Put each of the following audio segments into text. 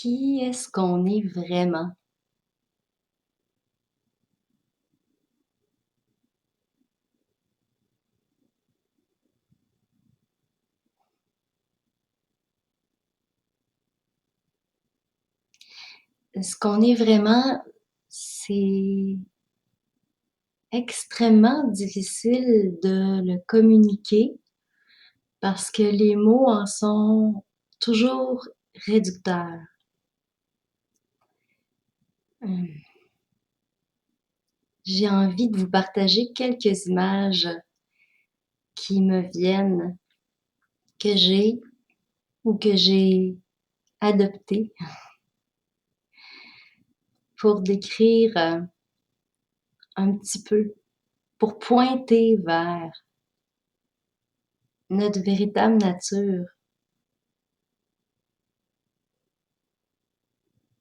Qui est-ce qu'on est vraiment? Ce qu'on est vraiment, c'est extrêmement difficile de le communiquer parce que les mots en sont toujours réducteurs. J'ai envie de vous partager quelques images qui me viennent, que j'ai ou que j'ai adoptées pour décrire un petit peu, pour pointer vers notre véritable nature.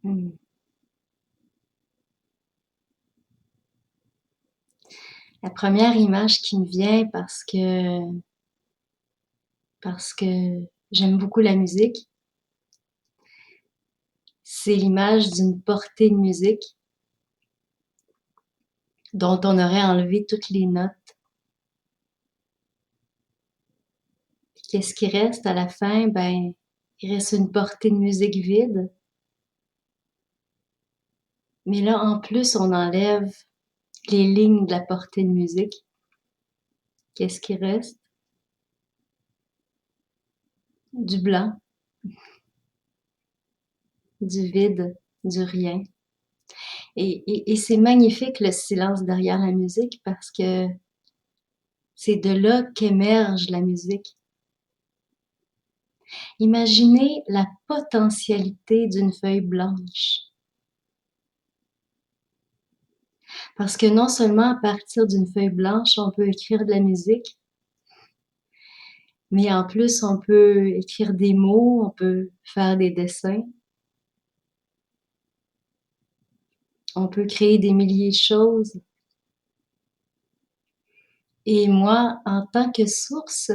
Hmm. La première image qui me vient parce que j'aime beaucoup la musique, c'est l'image d'une portée de musique dont on aurait enlevé toutes les notes. Puis qu'est-ce qui reste à la fin? Ben, il reste une portée de musique vide. Mais là, en plus, on enlève les lignes de la portée de musique. Qu'est-ce qui reste? Du blanc, du vide, du rien. Et c'est magnifique le silence derrière la musique parce que c'est de là qu'émerge la musique. Imaginez la potentialité d'une feuille blanche. Parce que non seulement à partir d'une feuille blanche, on peut écrire de la musique, mais en plus, on peut écrire des mots, on peut faire des dessins, on peut créer des milliers de choses. Et moi, en tant que source,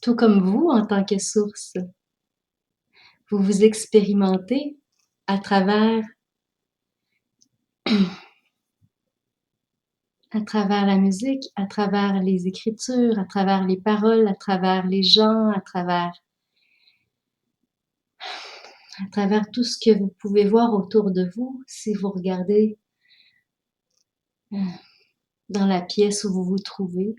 tout comme vous en tant que source, vous vous expérimentez à travers la musique, à travers les écritures, à travers les paroles, à travers les gens, à travers tout ce que vous pouvez voir autour de vous si vous regardez dans la pièce où vous vous trouvez.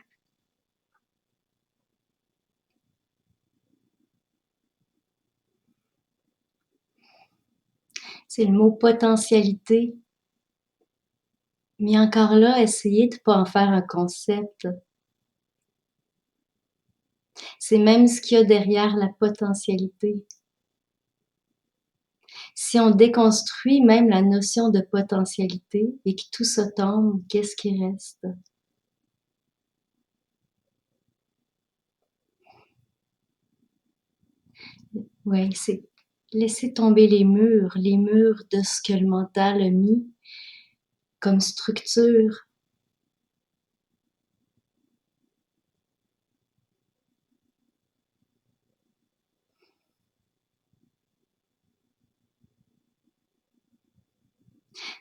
C'est le mot potentialité. Mais encore là, essayez de ne pas en faire un concept. C'est même ce qu'il y a derrière la potentialité. Si on déconstruit même la notion de potentialité et que tout ça tombe, qu'est-ce qui reste? Oui, c'est laisser tomber les murs de ce que le mental a mis comme structure.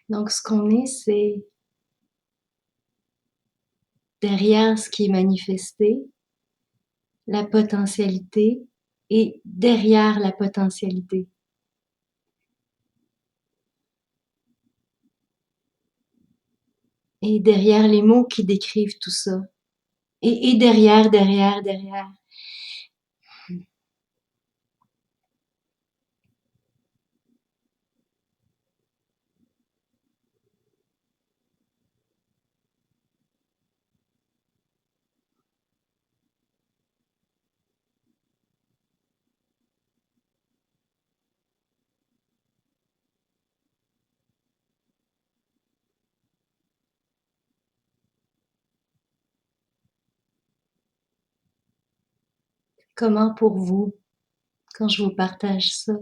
Donc, ce qu'on est, c'est derrière ce qui est manifesté, la potentialité et derrière la potentialité. Et derrière les mots qui décrivent tout ça. Et derrière. Comment pour vous, quand je vous partage ça?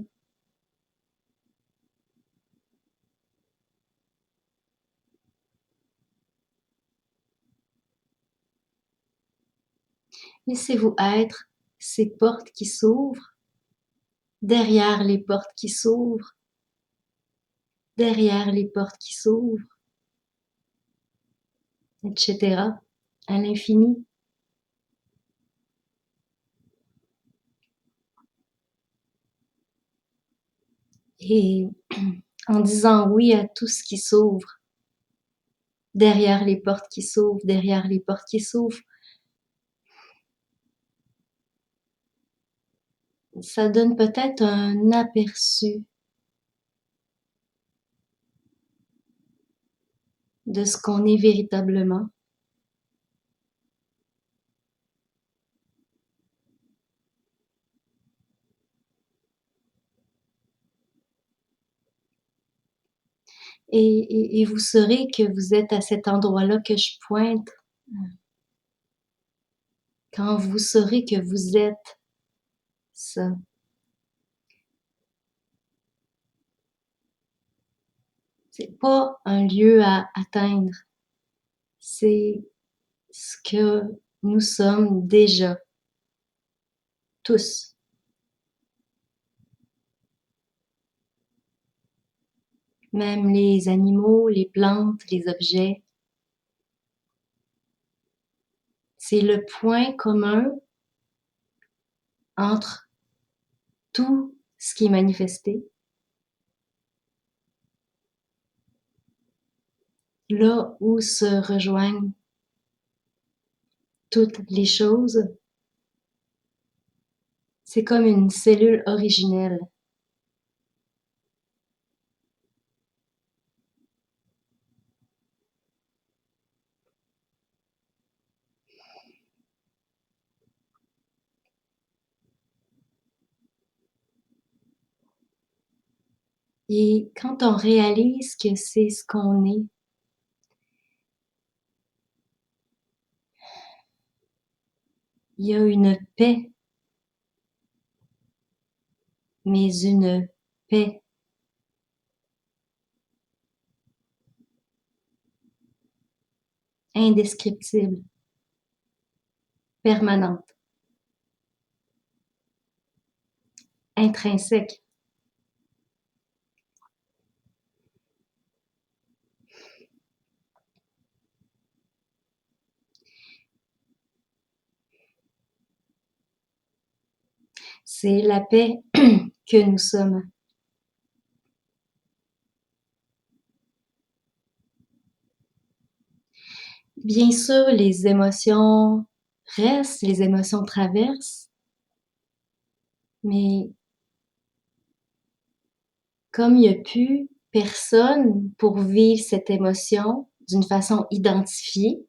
Laissez-vous être ces portes qui s'ouvrent derrière les portes qui s'ouvrent, derrière les portes qui s'ouvrent, etc. à l'infini. Et en disant oui à tout ce qui s'ouvre, derrière les portes qui s'ouvrent, derrière les portes qui s'ouvrent, ça donne peut-être un aperçu de ce qu'on est véritablement. Et vous saurez que vous êtes à cet endroit-là que je pointe quand vous saurez que vous êtes ça. C'est pas un lieu à atteindre, c'est ce que nous sommes déjà, tous. Même les animaux, les plantes, les objets. C'est le point commun entre tout ce qui est manifesté, là où se rejoignent toutes les choses. C'est comme une cellule originelle. Et quand on réalise que c'est ce qu'on est, il y a une paix, mais une paix indescriptible, permanente, intrinsèque. C'est la paix que nous sommes. Bien sûr, les émotions restent, les émotions traversent, mais comme il n'y a plus personne pour vivre cette émotion d'une façon identifiée,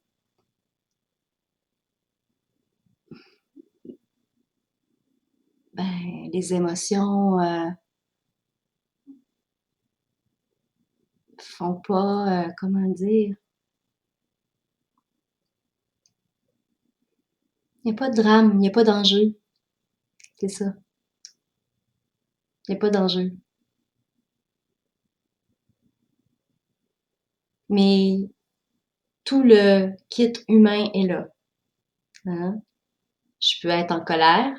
ben, les émotions font pas, comment dire, il n'y a pas de drame, il n'y a pas d'enjeu, c'est ça, il n'y a pas d'enjeu. Mais tout le kit humain est là. Hein? Je peux être en colère,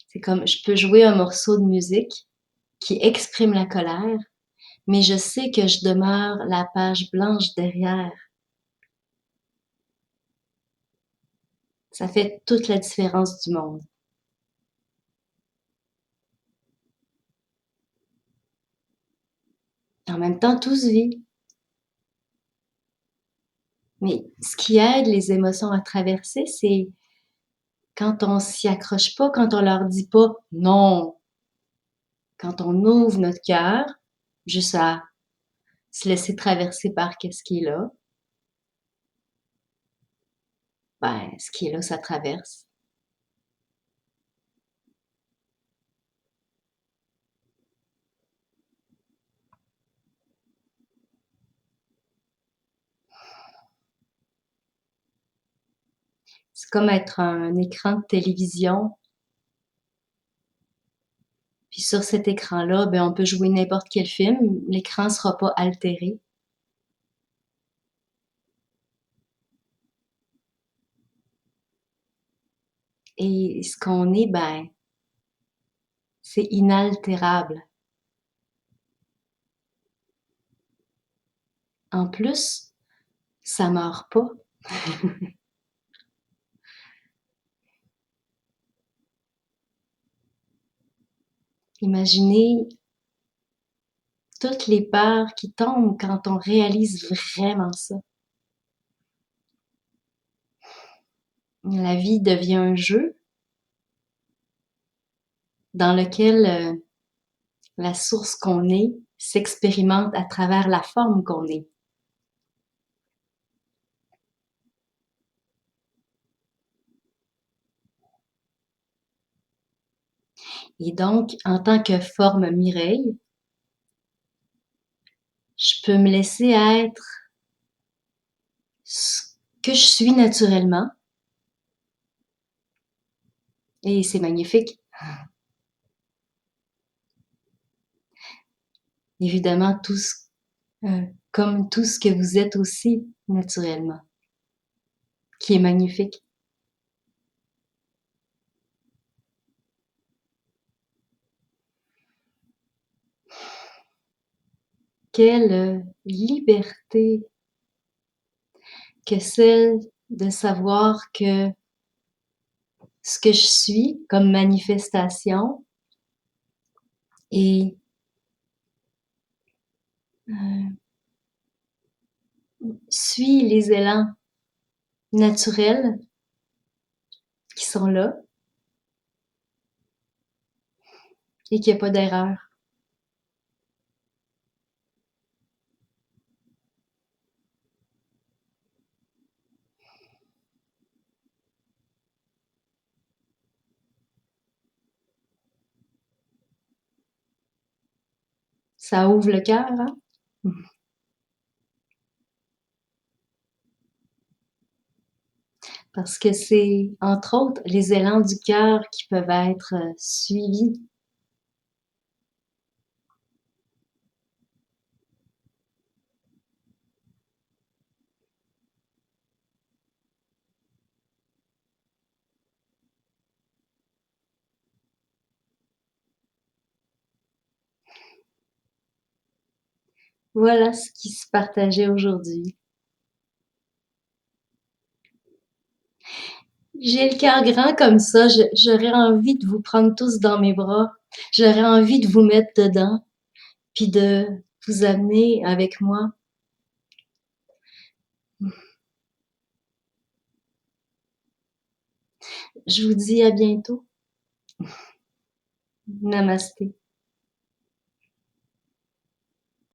c'est comme je peux jouer un morceau de musique qui exprime la colère, mais je sais que je demeure la page blanche derrière. Ça fait toute la différence du monde. En même temps, tout se vit. Mais ce qui aide les émotions à traverser, c'est quand on s'y accroche pas, quand on leur dit pas non, quand on ouvre notre cœur, juste à se laisser traverser par qu'est-ce qui est là, ben, ce qui est là, ça traverse. C'est comme être un écran de télévision. Puis sur cet écran-là, ben, on peut jouer n'importe quel film. L'écran sera pas altéré. Et ce qu'on est, ben, c'est inaltérable. En plus, ça meurt pas. Imaginez toutes les peurs qui tombent quand on réalise vraiment ça. La vie devient un jeu dans lequel la source qu'on est s'expérimente à travers la forme qu'on est. Et donc, en tant que forme Mireille, je peux me laisser être ce que je suis naturellement. Et c'est magnifique. Évidemment, comme tout ce que vous êtes aussi naturellement, qui est magnifique. Quelle liberté que celle de savoir que ce que je suis comme manifestation et suit les élans naturels qui sont là et qu'il n'y a pas d'erreur. Ça ouvre le cœur, hein? Parce que c'est, entre autres, les élans du cœur qui peuvent être suivis. Voilà ce qui se partageait aujourd'hui. J'ai le cœur grand comme ça, j'aurais envie de vous prendre tous dans mes bras. J'aurais envie de vous mettre dedans, puis de vous amener avec moi. Je vous dis à bientôt. Namasté.